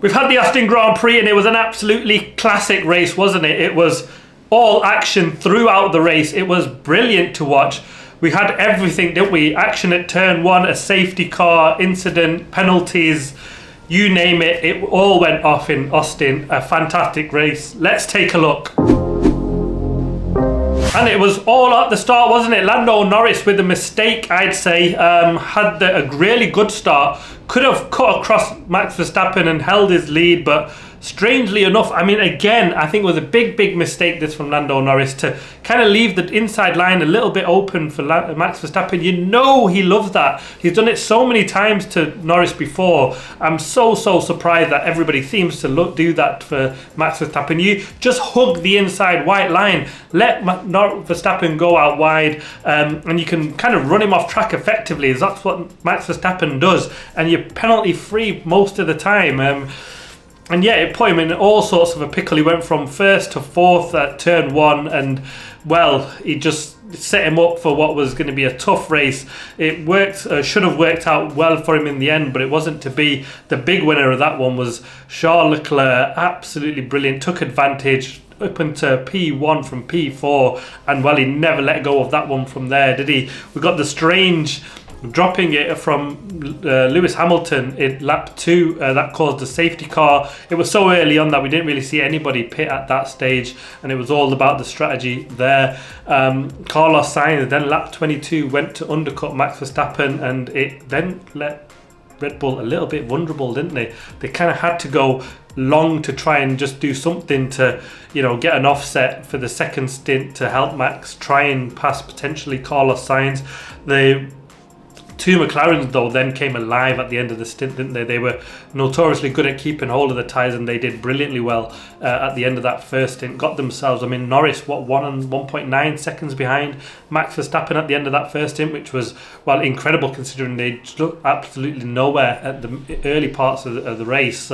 We've had the Austin Grand Prix and it was an absolutely classic race, wasn't it? It was all action throughout the race. It was brilliant to watch. We had everything, didn't we? Action at turn one, a safety car, incident, penalties, you name it. It all went off in Austin. A fantastic race. Let's take a look. And it was all at the start, wasn't it? Lando Norris with a mistake, I'd say, had a really good start. Could have cut across Max Verstappen and held his lead, but strangely enough, I mean, again, I think it was a big mistake this from Lando Norris to kind of leave the inside line a little bit open for Max Verstappen. You know he loves that. He's done it so many times to Norris before. I'm so surprised that everybody seems to do that for Max Verstappen. You just hug the inside white line, let Verstappen go out wide, and you can kind of run him off track effectively. That's what Max Verstappen does, and you're penalty free most of the time. And yeah, it put him in all sorts of a pickle. He went from first to fourth at turn one, and well, he just set him up for what was going to be a tough race. It worked, should have worked out well for him in the end, but it wasn't to be. The big winner of that one was Charles Leclerc. Absolutely brilliant, took advantage up into P1 from P4, and well, he never let go of that one from there, did he? We got the strange dropping it from Lewis Hamilton in lap 2, that caused a safety car. It was so early on that we didn't really see anybody pit at that stage, and it was all about the strategy there. Carlos Sainz then lap 22 went to undercut Max Verstappen, and it then let Red Bull a little bit vulnerable, didn't they? They kind of had to go long to try and just do something to, you know, get an offset for the second stint to help Max try and pass potentially Carlos Sainz. The two McLarens though then came alive at the end of the stint, didn't they? They were notoriously good at keeping hold of the tyres, and they did brilliantly well at the end of that first stint. Got themselves, I mean, Norris, 1.9 seconds behind Max Verstappen at the end of that first stint, which was, well, incredible considering they stood absolutely nowhere at the early parts of the race.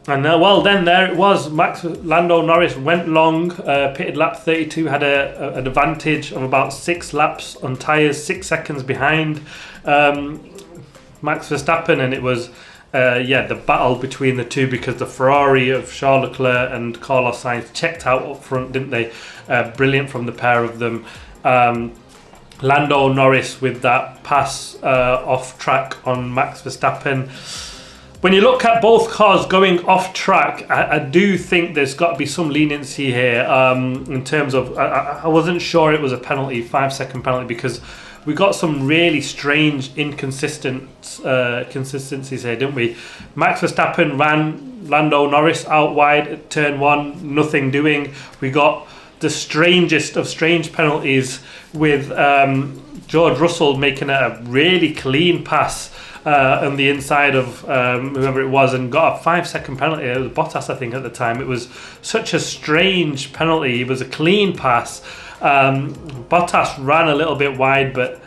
And well, then there it was. Lando Norris went long, pitted lap 32, had an advantage of about 6 laps on tyres, 6 seconds behind Max Verstappen, and it was the battle between the two, because the Ferrari of Charles Leclerc and Carlos Sainz checked out up front, didn't they? Brilliant from the pair of them. Lando Norris with that pass off track on Max Verstappen. When you look at both cars going off track, I do think there's got to be some leniency here in terms of, I wasn't sure it was a penalty, 5-second penalty, because we got some really strange consistencies here, didn't we? Max Verstappen ran Lando Norris out wide at turn one, nothing doing. We got the strangest of strange penalties with George Russell making a really clean pass on the inside of whoever it was, and got a 5-second penalty. It was Bottas, I think, at the time. It was such a strange penalty. It was a clean pass. Bottas ran a little bit wide, but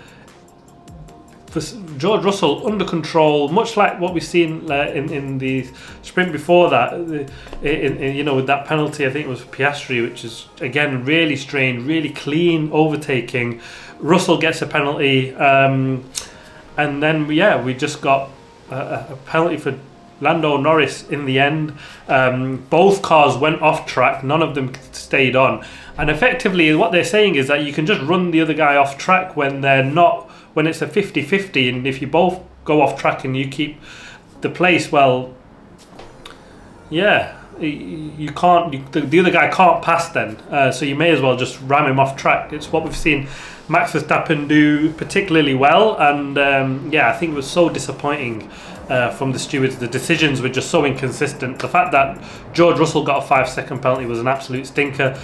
George Russell under control, much like what we've seen in the sprint before that. With that penalty, I think it was Piastri, which is again really strange, really clean overtaking. Russell gets a penalty. And then, we just got a penalty for Lando Norris in the end. Both cars went off track. None of them stayed on. And effectively, what they're saying is that you can just run the other guy off track when it's a 50-50. And if you both go off track and you keep the place, well, yeah, you can't. The other guy can't pass then. So you may as well just ram him off track. It's what we've seen Max Verstappen do particularly well, and I think it was so disappointing from the stewards. The decisions were just so inconsistent. The fact that George Russell got a 5-second penalty was an absolute stinker.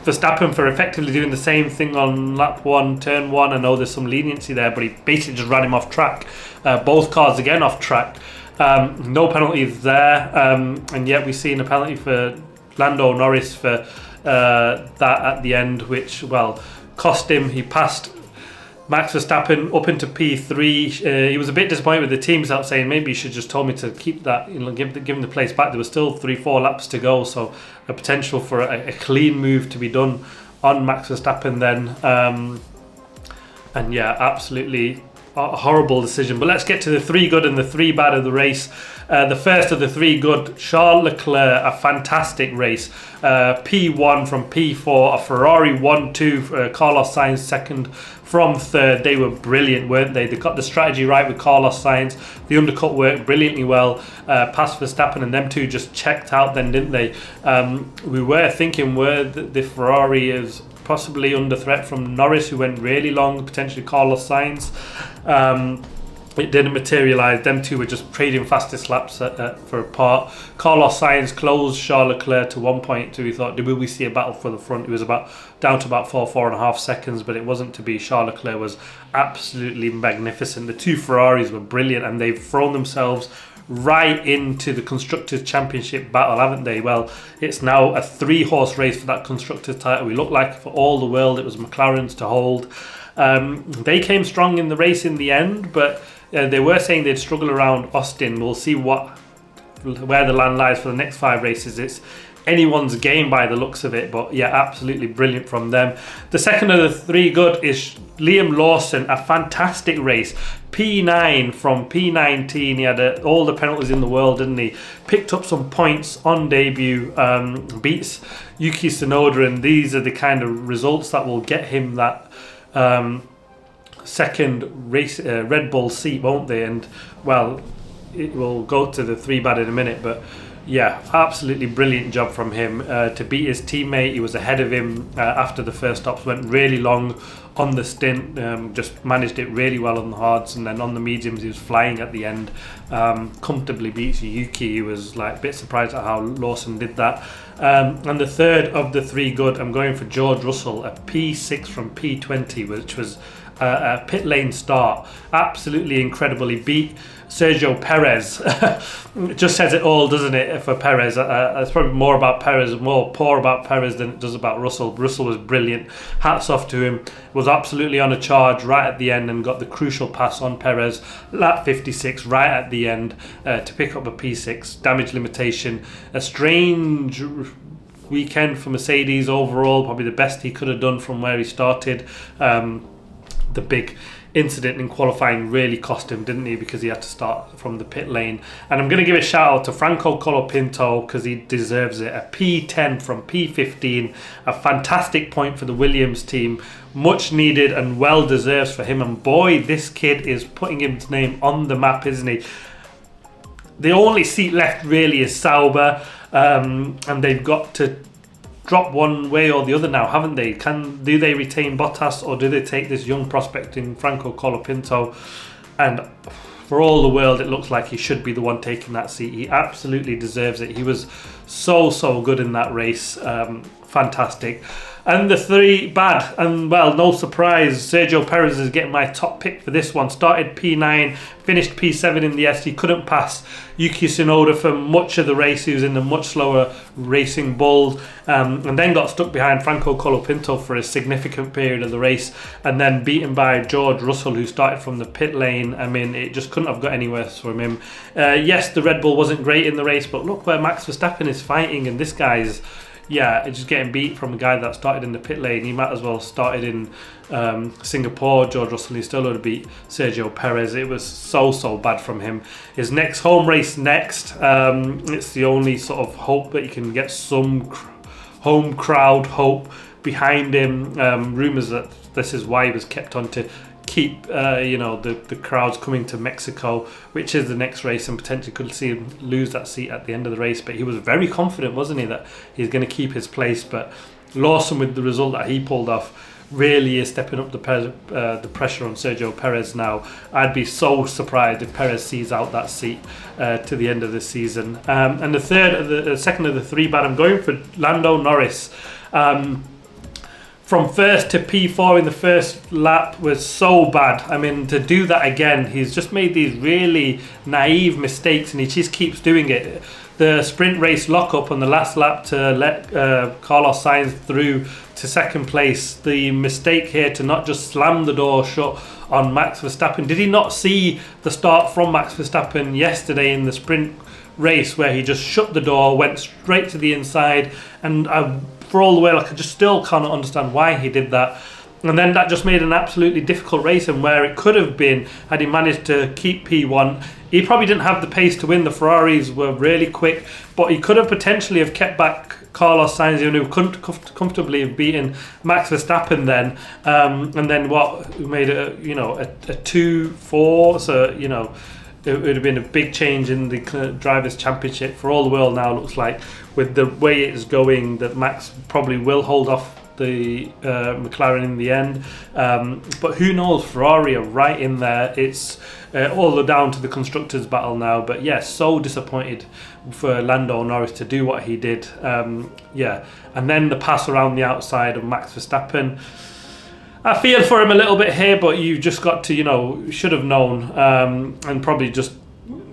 Verstappen for effectively doing the same thing on lap 1, turn 1. I know there's some leniency there, but he basically just ran him off track. Both cars again off track. No penalties there, and yet we've seen a penalty for Lando Norris for that at the end, which, well, cost him. He passed Max Verstappen up into P3. He was a bit disappointed with the teams out, saying maybe you should just told me to keep that, give him the place back. There was still 3-4 laps to go, so a potential for a clean move to be done on Max Verstappen then. And yeah, absolutely a horrible decision. But let's get to the 3 good and the 3 bad of the race. The first of the 3 good, Charles Leclerc, a fantastic race. P1 from P4, a Ferrari 1-2, Carlos Sainz second from third. They were brilliant, weren't they? They got the strategy right with Carlos Sainz. The undercut worked brilliantly well. Past Verstappen, and them two just checked out then, didn't they? We were thinking, were the Ferrari is possibly under threat from Norris, who went really long, potentially Carlos Sainz. It didn't materialise. Them two were just trading fastest laps for a part. Carlos Sainz closed Charles Leclerc to 1.2. We thought, will we see a battle for the front? It was down to about 4.5 seconds, but it wasn't to be. Charles Leclerc was absolutely magnificent. The two Ferraris were brilliant, and they've thrown themselves right into the Constructors' Championship battle, haven't they? Well, it's now a 3-horse race for that Constructors' title. We look like, for all the world, it was McLaren's to hold. They came strong in the race in the end, but they were saying they'd struggle around Austin. We'll see where the land lies for the next 5 races. It's anyone's game by the looks of it, but yeah, absolutely brilliant from them. The second of the 3 good is Liam Lawson, a fantastic race. P9 from P19. He had all the penalties in the world, didn't he? Picked up some points on debut, beats Yuki Tsunoda, and these are the kind of results that will get him that second race Red Bull seat, won't they? And well, it will go to the 3 bad in a minute, but yeah, absolutely brilliant job from him to beat his teammate. He was ahead of him after the first stops, went really long on the stint, just managed it really well on the hards, and then on the mediums he was flying at the end. Comfortably beats Yuki. He was like a bit surprised at how Lawson did that. And the third of the 3 good, I'm going for George Russell, a P6 from P20, which was a pit lane start. Absolutely incredible. He beat Sergio Perez. It just says it all, doesn't it, for Perez? It's probably more poor about Perez than it does about Russell. Russell was brilliant. Hats off to him. Was absolutely on a charge right at the end and got the crucial pass on Perez. Lap 56 right at the end to pick up a P6. Damage limitation. A strange weekend for Mercedes overall. Probably the best he could have done from where he started. The big incident in qualifying really cost him, didn't he? Because he had to start from the pit lane. And I'm going to give a shout out to Franco Colapinto because he deserves it. A P10 from P15, a fantastic point for the Williams team. Much needed and well deserved for him. And boy, this kid is putting his name on the map, isn't he? The only seat left really is Sauber, and they've got to drop one way or the other now, haven't they? Do they retain Bottas, or do they take this young prospect in Franco Colapinto? And for all the world, it looks like he should be the one taking that seat. He absolutely deserves it. He was so good in that race. Fantastic. And the 3 bad, and well, no surprise, Sergio Perez is getting my top pick for this one. Started P9, finished P7 in the S. He couldn't pass Yuki Tsunoda for much of the race. He was in the much slower Racing Bulls, and then got stuck behind Franco Colapinto for a significant period of the race, and then beaten by George Russell, who started from the pit lane. I mean, it just couldn't have got any worse from him. Yes, the Red Bull wasn't great in the race, but look where Max Verstappen is fighting, and this guy's just getting beat from a guy that started in the pit lane. He might as well started in Singapore. George Russell, he still would have beat Sergio Perez. It was so bad from him. His next home race next. It's the only sort of hope that he can get some home crowd hope behind him. Rumours that this is why he was kept on to keep the crowds coming to Mexico, which is the next race, and potentially could see him lose that seat at the end of the race. But he was very confident, wasn't he, that he's going to keep his place. But Lawson, with the result that he pulled off, really is stepping up the pressure on Sergio Perez now. I'd be so surprised if Perez sees out that seat to the end of the season. And the second of the 3 bad, I'm going for Lando Norris. From first to P4 in the first lap was so bad. I mean, to do that again, he's just made these really naive mistakes, and he just keeps doing it. The sprint race lock-up on the last lap to let Carlos Sainz through to second place. The mistake here to not just slam the door shut on Max Verstappen. Did he not see the start from Max Verstappen yesterday in the sprint race, where he just shut the door, went straight to the inside, and for all the way, I just still can't understand why he did that. And then that just made an absolutely difficult race, and where it could have been, had he managed to keep P1, he probably didn't have the pace to win. The Ferraris were really quick, but he could have potentially have kept back Carlos Sainz, who couldn't comfortably have beaten Max Verstappen then. And then what made it, a 2-4, so, it would have been a big change in the Drivers' Championship. For all the world now, looks like, with the way it's going, that Max probably will hold off the McLaren in the end, but who knows? Ferrari are right in there. It's all down to the constructors battle now, but so disappointed for Lando Norris to do what he did. And then the pass around the outside of Max Verstappen, I feel for him a little bit here, but you've just got to, should have known, and probably just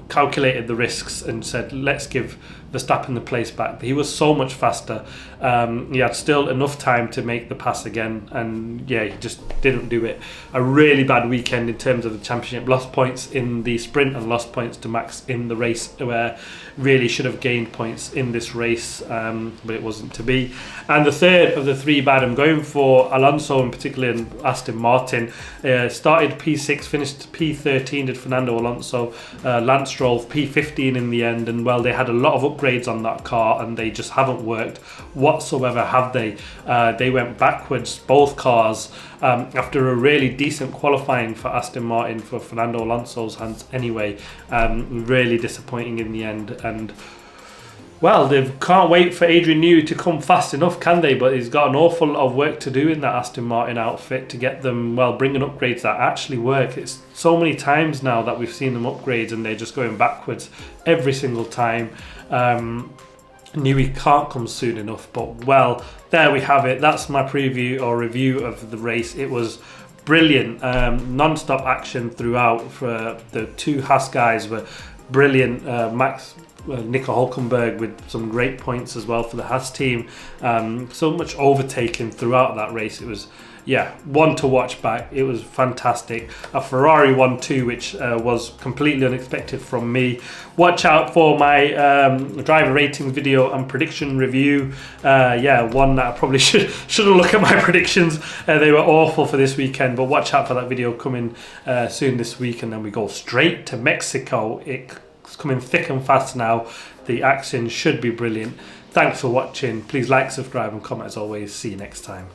calculated the risks and said, let's give Verstappen the place back. He was so much faster. He had still enough time to make the pass again, and he just didn't do it. A really bad weekend in terms of the championship. Lost points in the sprint and lost points to Max in the race, where really should have gained points in this race, but it wasn't to be. And the third of the three bad, I'm going for Alonso in particular and Aston Martin. Started P6, finished P13, did Fernando Alonso. Lance Stroll P15 in the end, and they had a lot of upgrades on that car, and they just haven't worked whatsoever, have they? They went backwards, both cars, after a really decent qualifying for Aston Martin, for Fernando Alonso's hands anyway. Really disappointing in the end, and they can't wait for Adrian Newey to come fast enough, can they? But he's got an awful lot of work to do in that Aston Martin outfit to get them, bringing upgrades that actually work. It's so many times now that we've seen them upgrades and they're just going backwards every single time. Newey can't come soon enough, but there we have it. That's my preview or review of the race. It was brilliant, non-stop action throughout. For the two Haas guys were brilliant. Nico Hülkenberg with some great points as well for the Haas team. So much overtaking throughout that race. It was one to watch back. It was fantastic. A Ferrari 1-2, which was completely unexpected from me. Watch out for my driver ratings video and prediction review. One that I probably shouldn't look at my predictions. They were awful for this weekend, but watch out for that video coming soon this week, and then we go straight to Mexico. It's coming thick and fast now. The action should be brilliant. Thanks for watching. Please like, subscribe and comment as always. See you next time.